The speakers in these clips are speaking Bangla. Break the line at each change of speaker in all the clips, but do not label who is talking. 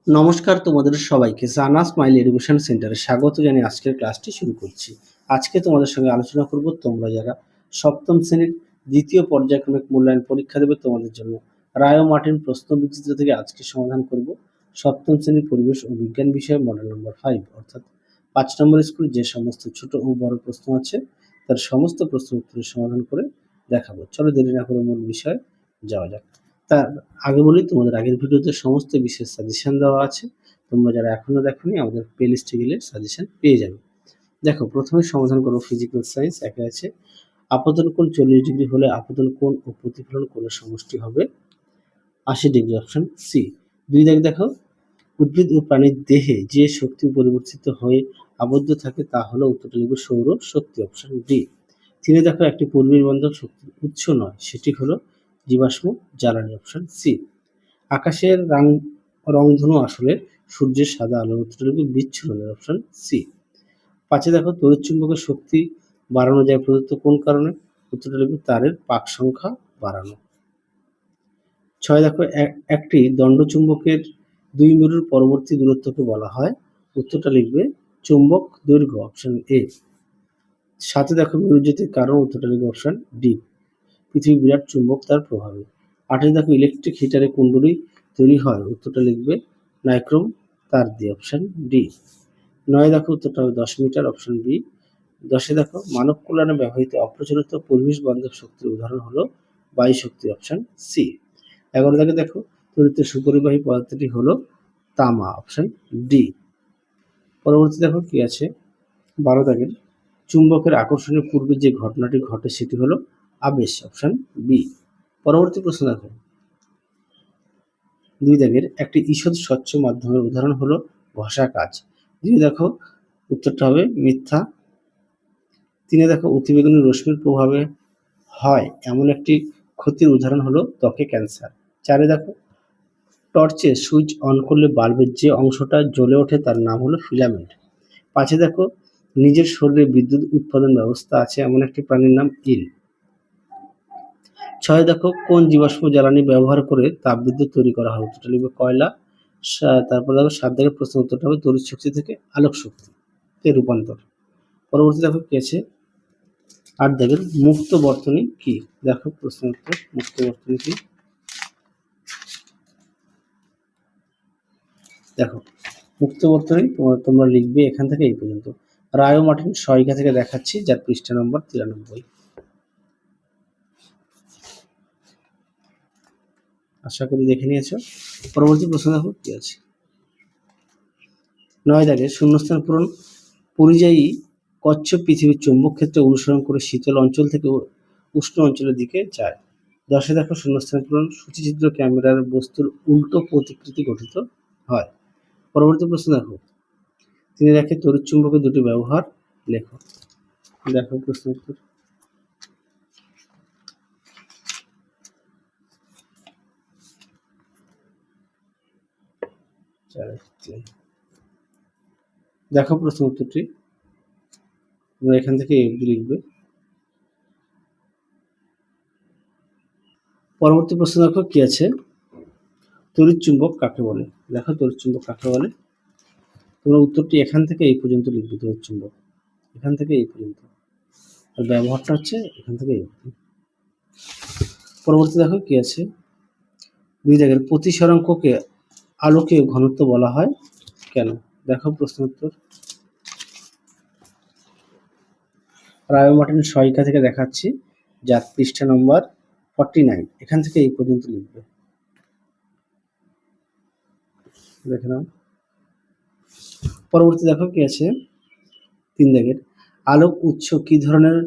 নমস্কার তোমাদের সবাইকে জানা স্মাইল এডুকেশন সেন্টারে স্বাগত জানিয়ে আজকের ক্লাসটি শুরু করছি। আজকে তোমাদের সঙ্গে আলোচনা করব তোমরা যারা সপ্তম শ্রেণীর দ্বিতীয় পর্যায়ক্রমিক মূল্যায়ন পরীক্ষা দেবে তোমাদের জন্য রায় ও মার্টিন প্রশ্নবিচিত্র থেকে আজকে সমাধান করব সপ্তম শ্রেণীর পরিবেশ ও বিজ্ঞান বিষয়ে মডেল নম্বর 5 অর্থাৎ 5 নম্বর স্কুল যে সমস্ত ছোট ও বড় প্রশ্ন আছে তার সমস্ত প্রশ্ন উত্তরের সমাধান করে দেখাবো। চলো দেরি না করে মূল বিষয়ে যাওয়া যাক। তার আগে বলি তোমাদের আগের ভিডিওতে সমস্ত বিষয়ের সাজেশন দেওয়া আছে। তোমরা যারা এখনো দেখোনি আমাদের প্লেলিস্টে গেলে সাজেশন পেয়ে যাবে। দেখো প্রথমে সমাধান করো ফিজিক্যাল সায়েন্স। একে আছে আপতন কোণ 40 ডিগ্রি হলে আপতন কোণ ও প্রতিফলন কোণের সমষ্টি হবে 80 ডিগ্রি, অপশন সি। 2 দাগ দেখো উদ্ভিদ ও প্রাণীর দেহে যে শক্তি পরিবর্তিত হয়ে আবদ্ধ থাকে তা হলো উত্তরটা লিখবে সৌর শক্তি, অপশন ডি। 3 দেখো একটি পরিবেশ বান্ধব শক্তির উৎস নয়, সেটি হলো জীবাশ্ম জ্বালানি, অপশন সি। আকাশের রংধনু আসলে সূর্যের সাদা আলোর, উত্তরটা লিখবে বিচ্ছুরণের, অপশন সি। 5 দেখো তড়িৎ চুম্বকের শক্তি বাড়ানো যায় প্রদত্ত কোন কারণে, উত্তরটা লিখবে তারের পাক সংখ্যা বাড়ানো। 6 দেখো একটি দণ্ডচুম্বকের 2 মেরুর পরবর্তী দূরত্বকে বলা হয়, উত্তরটা লিখবে চুম্বক দৈর্ঘ্য, অপশন এ। 7 দেখো মেরুজ্যোতির কারণ, উত্তরটা লিখবে অপশন ডি পৃথিবী বিরাট চুম্বক তার প্রভাবে। 8 দেখো ইলেকট্রিক হিটারে কুণ্ডলী তৈরি হয়, উত্তরটা লিখবে নাইক্রোম তার দিয়ে, অপশন ডি। 9 দেখো উত্তরটা হবে 10 মিটার, অপশন বি। 10 দেখো মানব কল্যাণে ব্যবহৃত অপ্রচলিত পরিবেশ বান্ধব শক্তির উদাহরণ হলো বায়ু শক্তি, অপশন সি। 11 দেখো তড়িতের সুপরিবাহী পদার্থটি হলো তামা, অপশন ডি। পরবর্তী দেখো কি আছে 12 দাগের চুম্বকের আকর্ষণের পূর্বে যে ঘটনাটি ঘটে সেটি হলো আবেশ, অপশন বি। পরবর্তী প্রশ্ন দেখো 2 দাগের একটি ঈষৎ স্বচ্ছ মাধ্যমের উদাহরণ হলো ঘষা কাচ। 2 দেখো উত্তরটা হবে মিথ্যা। 3 দেখো অতিবেগুনি রশ্মির প্রভাবে হয় এমন একটি ক্ষতির উদাহরণ হলো ত্বকে ক্যান্সার। 4 দেখো টর্চে সুইচ অন করলে বাল্বের যে অংশটা জ্বলে ওঠে তার নাম হলো ফিলামেন্ট। 5 দেখো নিজের শরীরে বিদ্যুৎ উৎপাদন ব্যবস্থা আছে এমন একটি প্রাণীর নাম ইল। 6 দেখো কোন জীবাশ্ম জ্বালানি ব্যবহার করে তাপবিদ্যুৎ তৈরি করা হয়, উত্তরটা লিখবে কয়লা। তারপর দেখো 7 দাগের প্রশ্ন উত্তরটা হবে তড়িৎ শক্তি থেকে আলোক শক্তিতে রূপান্তর। পরবর্তী দেখো কি আছে 8 দাগের মুক্ত বর্তনী কি, দেখো প্রশ্ন উত্তর মুক্ত বর্তনী কি। দেখো মুক্ত বর্তনী তোমরা লিখবে এখান থেকে এই পর্যন্ত। রায় ও মার্টিন সহায়িকা থেকে দেখাচ্ছি, যার পৃষ্ঠা নম্বর 93। আশা করি দেখে নিয়েছো। পরবর্তী প্রশ্ন দেখো কি আছে 9 দাগের শূন্যস্থান পূরণ। পরিযায়ী কচ্ছপ পৃথিবীর চৌম্বক ক্ষেত্রে অনুসরণ করে শীতল অঞ্চল থেকে উষ্ণ অঞ্চলের দিকে যায়। 10 দেখো শূন্যস্থান পূরণ। সূচিচিত্র ক্যামেরার বস্তুর উল্টো প্রতিকৃতি গঠিত হয়। পরবর্তী প্রশ্ন দেখো 3 দেখে তড়িৎ চুম্বকের দুটি ব্যবহার লেখো। দেখো প্রশ্ন উত্তর। দেখো প্রশ্ন উত্তরটি তোমরা এখান থেকে লিখবে। পরবর্তী প্রশ্ন দেখো কি আছে তড়িৎ চুম্বক কাকে বলে। দেখো তড়িৎ চুম্বক কাকে বলে, তোমরা উত্তরটি এখান থেকে এই পর্যন্ত লিখবে। তড়িৎ চুম্বক এখান থেকে এই পর্যন্ত, আর ব্যবহারটা হচ্ছে এখান থেকে এই পর্যন্ত। পরবর্তী দেখো কি আছে 2 দাগের প্রতিসরাঙ্ককে আলোকীয় ঘনত্ব বলা হয় কেন, দেখো প্রশ্ন উত্তর। রায় ও মার্টিন সহায়িকা থেকে দেখাচ্ছি, যার পৃষ্ঠা নম্বর 49। এখান থেকে এই পর্যন্ত লিখবে, দেখে নাও। পরবর্তী দেখো কি আছে 3 দাগের আলোক উৎস কি ধরনের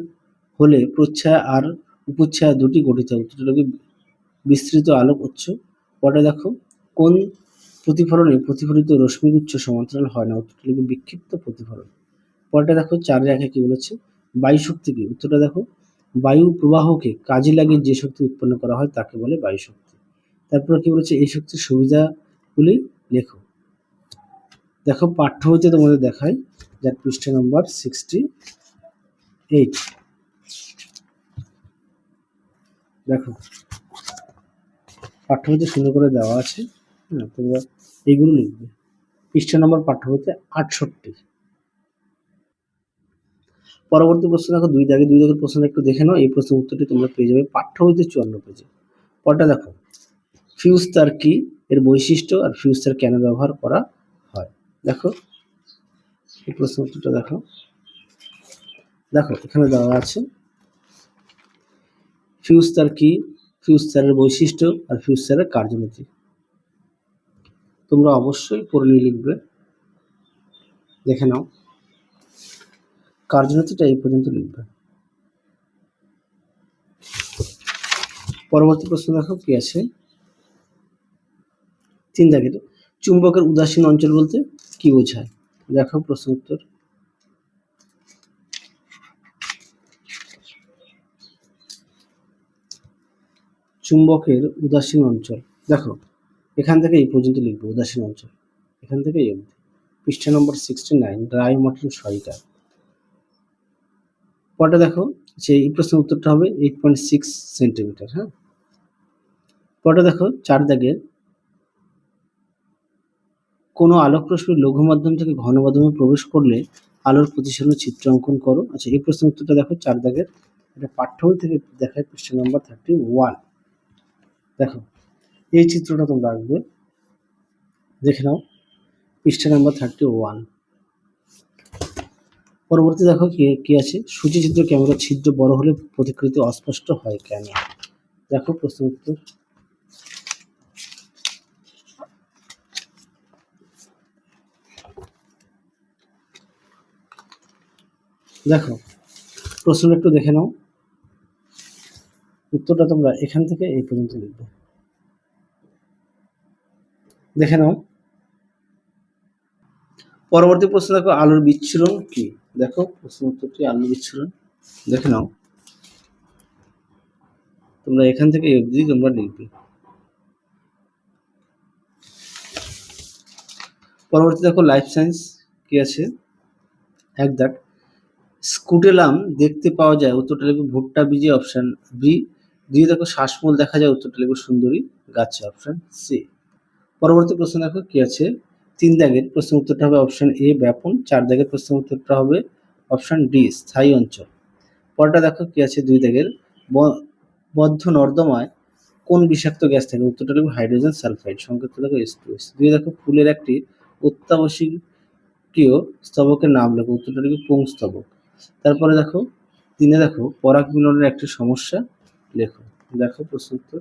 হলে প্রচ্ছায়া আর উপচ্ছায়া দুটি গঠিত হয়, উত্তরটা বিস্তৃত আলোক উৎস। পরে দেখো কোন প্রতিফলনে প্রতিফলিত রশ্মিগুচ্ছ সমান্তরাল হয় না, উত্তরটা লিখবে বিক্ষিপ্ত প্রতিফলন। পরেরটা দেখো 4 রেখা কি বলেছে বায়ু শক্তি কি, উত্তরটা দেখো বায়ু প্রবাহকে কাজে লাগিয়ে যে শক্তি উৎপন্ন করা হয় তাকে বলে বায়ু শক্তি। তারপর কি বলেছে এই শক্তির সুবিধাগুলি লেখো। দেখো পাঠ্য বইতে তোমাদের দেখায়, যার পৃষ্ঠা নম্বর 68। দেখো পাঠ্য বইতে সুন্দর করে দেওয়া আছে, তোমরা এইগুলো লিখবে। পৃষ্ঠা নম্বর পাঠ্য বইতে 68। পরবর্তী প্রশ্ন দেখো, দুই দাগের প্রশ্ন একটু দেখে নাও। এই প্রশ্নের উত্তরটি তোমরা পেয়ে যাবে পাঠ্য বইতে 54 পেজে। পরটা দেখো, ফিউজ তার কি, এর বৈশিষ্ট্য, আর ফিউজ তার কেন ব্যবহার করা হয়। দেখো এই প্রশ্ন উত্তরটা দেখো এখানে দেওয়া আছে ফিউজ তার কি, ফিউজ তারের বৈশিষ্ট্য, আর ফিউজ তারের কার্যনীতি। তোমরা অবশ্যই পড়ে নিয়ে লিখবে। দেখে নাও, কার্যনীতিটা এই পর্যন্ত লিখবে। পরবর্তী প্রশ্ন দেখো কি আছে, 3 দাগের, চুম্বকের উদাসীন অঞ্চল বলতে কি বোঝায়। দেখো প্রশ্ন উত্তর। চুম্বকের উদাসীন অঞ্চল, দেখো এখান থেকে এই পর্যন্ত লিখবো উদাসীন অঞ্চল, এখান থেকে এই অবধি। পৃষ্ঠা নম্বর 69, রায় মার্টিন সহায়িকা। পরটা দেখো যে এই প্রশ্নের উত্তরটা হবে 8.6 সেন্টিমিটার। হ্যাঁ, পরটা দেখো 4 দাগের, কোনো আলোক রশ্মি লঘু মাধ্যম থেকে ঘন মাধ্যমে প্রবেশ করলে আলোর প্রতিসরণ চিত্র অঙ্কন করো। আচ্ছা, এই প্রশ্নের উত্তরটা দেখো 4 দাগের, এটা পাঠ্য বই থেকে দেখায় পৃষ্ঠা নম্বর 31। দেখো এই চিত্রটা তোমরা আঁকবে, দেখে নাও পৃষ্ঠা নম্বর 31। পরবর্তী দেখো কি আছে, সূচিচিত্র ক্যামেরার ছিদ্র বড় হলে প্রতিকৃতি অস্পষ্ট হয় কেন। দেখো প্রশ্ন উত্তর। দেখো প্রশ্নটা একটু দেখে নাও, উত্তরটা তোমরা এখান থেকে এই পর্যন্ত লিখবে। দেখে নাও পরবর্তী প্রশ্ন দেখো, আলোর বিচ্ছুরণ কি। দেখো প্রশ্ন উত্তরটি আলোর বিচ্ছুরণ, দেখে নাও তোমরা এখান থেকে এই অবধি তোমরা লিখবে। পরবর্তী দেখো লাইফ সায়েন্স কি আছে, 1 দাগ, স্কুটেলাম দেখতে পাওয়া যায়, উত্তরটা লিখবে ভুট্টা বীজে, অপশন বি। 2 দেখো শ্বাসমূল দেখা যায়, উত্তরটা লিখবে সুন্দরী গাছে, অপশন সি। পরবর্তী প্রশ্ন দেখো কি আছে, 3 দাগের প্রশ্নের উত্তরটা হবে অপশন এ ব্যাপন, 4 দাগের প্রশ্নের উত্তরটা হবে অপশন ডি স্থায়ী অঞ্চল। পরটা দেখো কি আছে, 2 দাগের, বদ্ধ নর্দমায় কোন বিষাক্ত গ্যাস থাকে, উত্তরটা লিখবে হাইড্রোজেন সালফাইড, সংকেত দেখো H2S। 2 দেখো ফুলের একটি অত্যাবশ্যকীয় স্তবকের নাম লেখো, উত্তরটা লিখবে পুংস্তবক। তারপরে দেখো 3 দেখো পরাগ মিলনের একটি সমস্যা লেখো। দেখো প্রশ্ন উত্তর,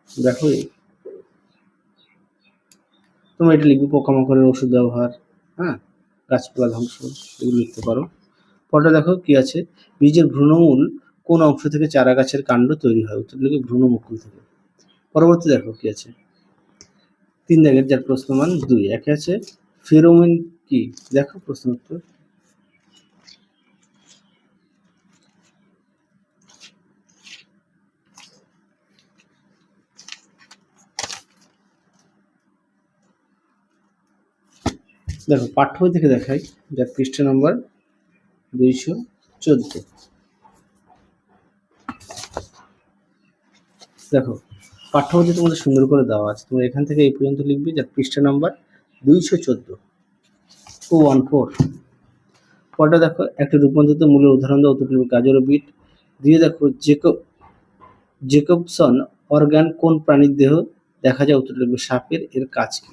দেখো তোমরা এটা লিখবে পোকামাকড়ের ওষুধ ব্যবহার, হ্যাঁ, গাছপালা ধ্বংস, এগুলো লিখতে পারো। পরটা দেখো কি আছে, বীজের ভ্রূণমূল কোন অংশ থেকে চারা গাছের কাণ্ড তৈরি হয়, উত্তর লিখবে ভ্রূণমুকুল থেকে। পরবর্তী দেখো কি আছে, 3 দাগের, যার প্রশ্নমান 2, একে আছে ফেরোমন কি। দেখো প্রশ্ন উত্তর। দেখো পাঠ্য বই থেকে দেখাই, যার পৃষ্ঠা নম্বর 214। দেখো পাঠ্য বইতে তোমাদের সুন্দর করে দেওয়া আছে, তোমরা এখান থেকে এই পর্যন্ত লিখবে, যার পৃষ্ঠা নম্বর 214। পরটা দেখো, একটা রূপান্তরিত মূলের উদাহরণ দাও, উত্তর লিখবে গাজর ও বিট। 2 দেখো জেকবসন অর্গান কোন প্রাণীর দেহ দেখা যায়, উত্তর লিখবে সাপের, এর কাজ কি।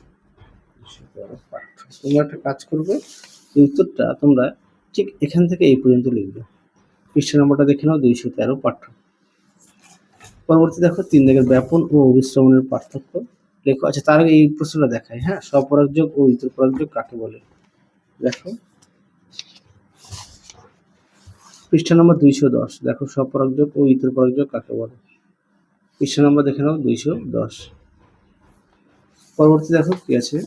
তোমরা একটা কাজ করবে, এই উত্তরটা তোমরা ঠিক এখান থেকে এই পর্যন্ত লিখবে। পৃষ্ঠা নম্বরটা দেখে নাও 213 পাঠ্য। পরবর্তী দেখো 3 দাগের ব্যাপন ও অভিস্রবণের পার্থক্য লেখো। আচ্ছা, তার আগে এই প্রশ্নটা দেখায়, হ্যাঁ, স্বপরাগযোগ ও ইতরপরাগযোগ কাকে বলে। দেখো পৃষ্ঠা নম্বর 210, দেখো স্বপরাগযোগ ও ইতরপরাগযোগ কাকে বলে। পৃষ্ঠা নম্বর দেখে নাও 210। পরবর্তী দেখো কি আছে,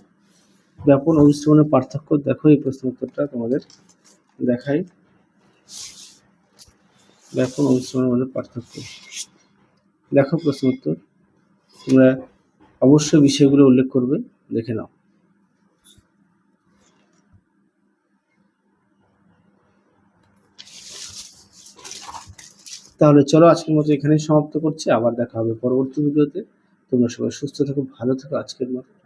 ব্যাপন ও অভিস্রবণের পার্থক্য। দেখো এই প্রশ্ন উত্তরটা তোমাদের দেখাই, ব্যাপন ও অভিস্রবণের মধ্যে পার্থক্য। দেখো প্রশ্ন উত্তর, তোমরা অবশ্যই বিষয়গুলো উল্লেখ করবে, দেখে নাও। তাহলে চলো আজকের মতো এখানেই সমাপ্ত করছি, আবার দেখা হবে পরবর্তী ভিডিওতে। তোমরা সবাই সুস্থ থেকো, ভালো থেকো। আজকের মতো